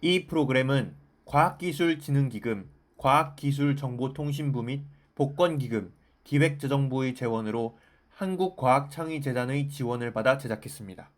이 프로그램은 과학기술진흥기금, 과학기술정보통신부 및 복권기금, 기획재정부의 재원으로 한국과학창의재단의 지원을 받아 제작했습니다.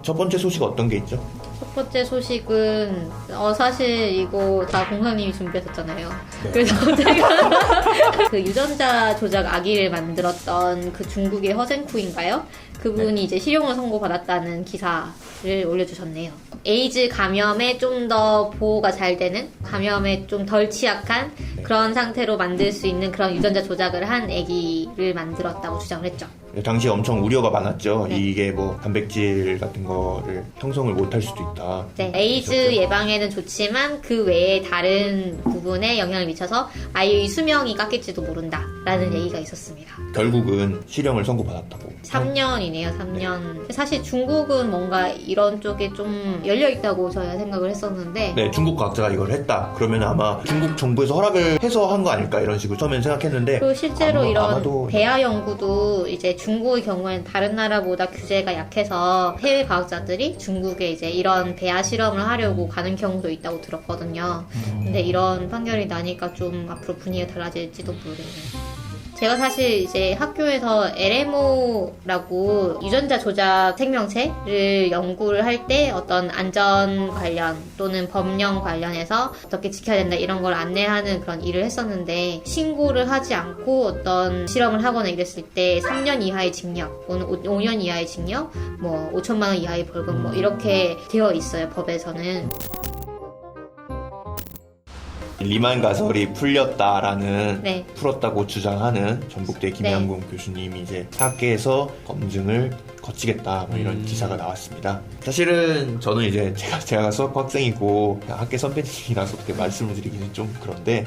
첫 번째 소식 어떤 게 있죠? 첫 번째 소식은 사실 이거 다 공상님이 준비하셨잖아요. 네. 그래서 제가 그 유전자 조작 아기를 만들었던 그 중국의 허젠쿠인가요? 그분이 이제 실형을 선고받았다는 기사를 올려주셨네요. 에이즈 감염에 좀 더 보호가 잘 되는, 감염에 좀 덜 취약한 그런 상태로 만들 수 있는 그런 유전자 조작을 한 아기를 만들었다고 주장을 했죠. 당시에 엄청 우려가 많았죠. 네. 이게 뭐 단백질 같은 거를 형성을 못할 수도 있다. 네, 에이즈 예방에는 좋지만 그 외에 다른 부분에 영향을 미쳐서 아이의 수명이 깎일지도 모른다라는 얘기가 있었습니다. 결국은 실형을 선고받았다고. 3년이네요, 3년. 사실 중국은 뭔가 이런 쪽에 좀 열려있다고 저희가 생각을 했었는데 네, 중국 과학자가 이걸 했다. 그러면 아마 중국 정부에서 허락을 해서 한 거 아닐까 이런 식으로 처음엔 생각했는데 그리고 실제로 이런 아마도 대화 연구도 이제 중국의 경우에는 다른 나라보다 규제가 약해서 해외 과학자들이 중국에 이제 이런 배아 실험을 하려고 가는 경우도 있다고 들었거든요. 근데 이런 판결이 나니까 좀 앞으로 분위기가 달라질지도 모르겠네요. 제가 사실 이제 학교에서 LMO라고 유전자 조작 생명체를 연구를 할 때 어떤 안전 관련 또는 법령 관련해서 어떻게 지켜야 된다 이런 걸 안내하는 그런 일을 했었는데 신고를 하지 않고 어떤 실험을 하거나 이랬을 때 3년 이하의 징역 또는 5년 이하의 징역 뭐 5천만 원 이하의 벌금 뭐 이렇게 되어 있어요, 법에서는. 리만 가설이 풀렸다라는 네. 풀었다고 주장하는 전북대 김양곤 교수님이 이제 학계에서 검증을 거치겠다 뭐 이런 기사가 나왔습니다. 사실은 저는 이제 제가 수학 학생이고 학계 선배님이라서 어떻게 말씀을 드리기는 좀 그런데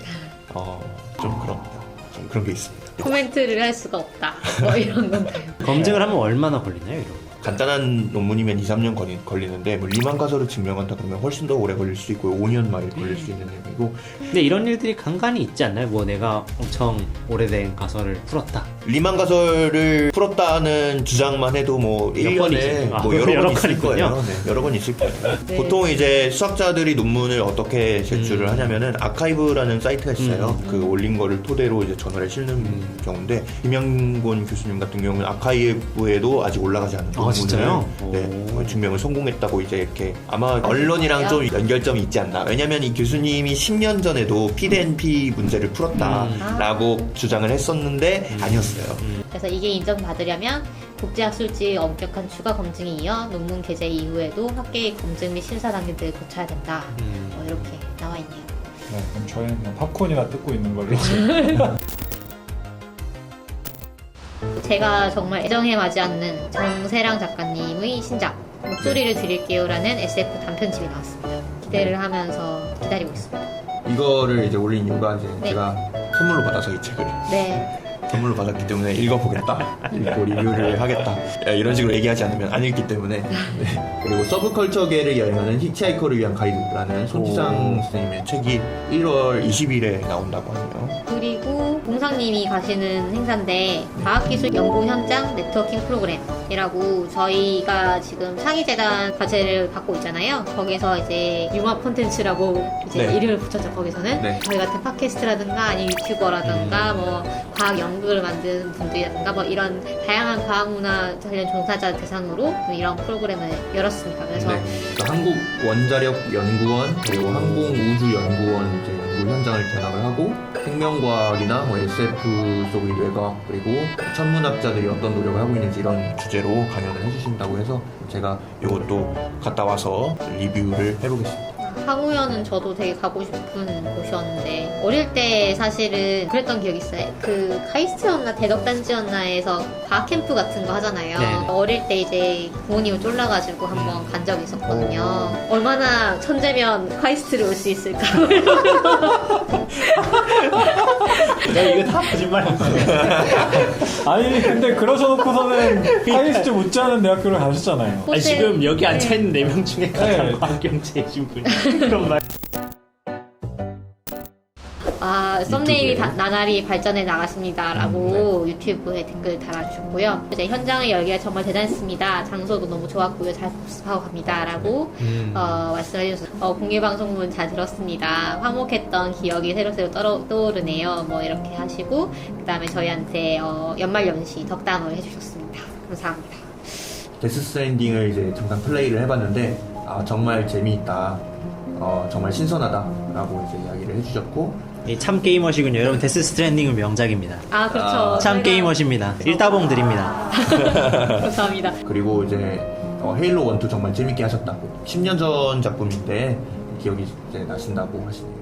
좀 그럽니다. 좀 그런 게 있습니다. 코멘트를 할 수가 없다 뭐 이런 건가요? 검증을 하면 얼마나 걸리나요, 이런 거? 간단한 논문이면 2, 3년 걸리는데 뭐 리만 가설을 증명한다 그러면 훨씬 더 오래 걸릴 수 있고 5년 만에 걸릴 수 있는 내용이고 근데 이런 일들이 간간히 있지 않나요? 뭐 내가 엄청 오래된 가설을 풀었다. 리만 가설을 풀었다는 주장만 해도 뭐 1년에 뭐 여러 건 있을 거예요. 네, 여러 건 있을 거예요. 네. 보통 이제 수학자들이 논문을 어떻게 제출을 하냐면은 아카이브라는 사이트가 있어요. 그 올린 거를 토대로 이제 저널에 실는 경우인데 김양곤 교수님 같은 경우는 아카이브에도 아직 올라가지 않은 논문을 진짜요? 네, 증명을 성공했다고 이제 이렇게 아마 언론이랑 좀 연결점이 있지 않나. 왜냐면 이 교수님이 10년 전에도 P&P 문제를 풀었다라고 주장을 했었는데 아니었어요. 그래서 이게 인정받으려면 국제학술지의 엄격한 추가 검증에 이어 논문 게재 이후에도 학계의 검증 및 심사 단계들을 거쳐야 된다. 뭐 이렇게 나와 있네요. 네, 그럼 저희는 그냥 팝콘이나 뜯고 있는 걸로. 제가 정말 애정에 맞지 않는 정세랑 작가님의 신작 목소리를 드릴게요라는 SF 단편집이 나왔습니다. 기대를 하면서 기다리고 있습니다. 이거를 이제 올린 이유가 이제 네. 제가 선물로 받아서 이 책을 네. 선물로 받았기 때문에 읽어보겠다, 읽고 리뷰를 하겠다 이런 식으로 얘기하지 않으면 안 읽기 때문에. 네. 그리고 서브컬처계를 여행하는 히치하이커를 위한 가이드라는 손지상 선생님의 책이 1월 20일에 나온다고 하네요. 그리고 공상님이 가시는 행사인데 과학기술 연구 현장 네트워킹 프로그램이라고 저희가 지금 창의재단 과제를 받고 있잖아요. 거기서 이제 융합 콘텐츠라고 이제 네. 이름을 붙였죠. 거기서는 네. 저희 같은 팟캐스트라든가 아니면 유튜버라든가 뭐 과학 연구를 만드는 분들이라든가 뭐 이런 다양한 과학문화 관련 종사자 대상으로 이런 프로그램을 열었습니다. 그래서 네. 그러니까 한국원자력연구원 그리고 항공우주연구원 이제 연구 현장을 견학을 하고 생명과학이나 뭐 SF 속의 뇌과학 그리고 천문학자들이 어떤 노력을 하고 있는지 이런 주제로 강연을 해주신다고 해서 제가 이것도 갔다 와서 리뷰를 해보겠습니다. 항우연은 저도 되게 가고 싶은 곳이었는데 어릴 때 사실은 그랬던 기억이 있어요. 그 카이스트였나 대덕단지였나에서 과학 캠프 같은 거 하잖아요. 네네. 어릴 때 이제 부모님을 쫄라가지고 한번 간 적이 있었거든요. 얼마나 천재면 카이스트를 올 수 있을까. 이거 다 거짓말이야. 아니 근데 그러셔놓고서는 카이스트 못지않은 대학교를 가셨잖아요. 아니, 지금 여기 앉아있는 4명 중에 가장 네. 과학경제이신 분이 그런 말. 썸네일이 유튜브에. 나날이 발전해 나갔습니다라고 유튜브에 댓글 달아주셨고요. 이제 현장의 열기가 정말 대단했습니다. 장소도 너무 좋았고요. 잘 복습하고 갑니다라고 말씀해주셔서 공개방송분 잘 들었습니다. 화목했던 기억이 새록새록 떠오르네요. 뭐 이렇게 하시고 그 다음에 저희한테 연말연시 덕담을 해주셨습니다. 감사합니다. 데스 스트랜딩을 이제 잠깐 플레이를 해봤는데 정말 재미있다, 정말 신선하다라고 이제 이야기를 해주셨고 참 게이머시군요. 여러분 데스 스트랜딩은 명작입니다. 아 그렇죠. 참 게이머십니다. 일다봉 드립니다. 감사합니다. 그리고 이제 헤일로 1, 2 정말 재밌게 하셨다고 10년 전 작품인데 기억이 이제 나신다고 하시네요.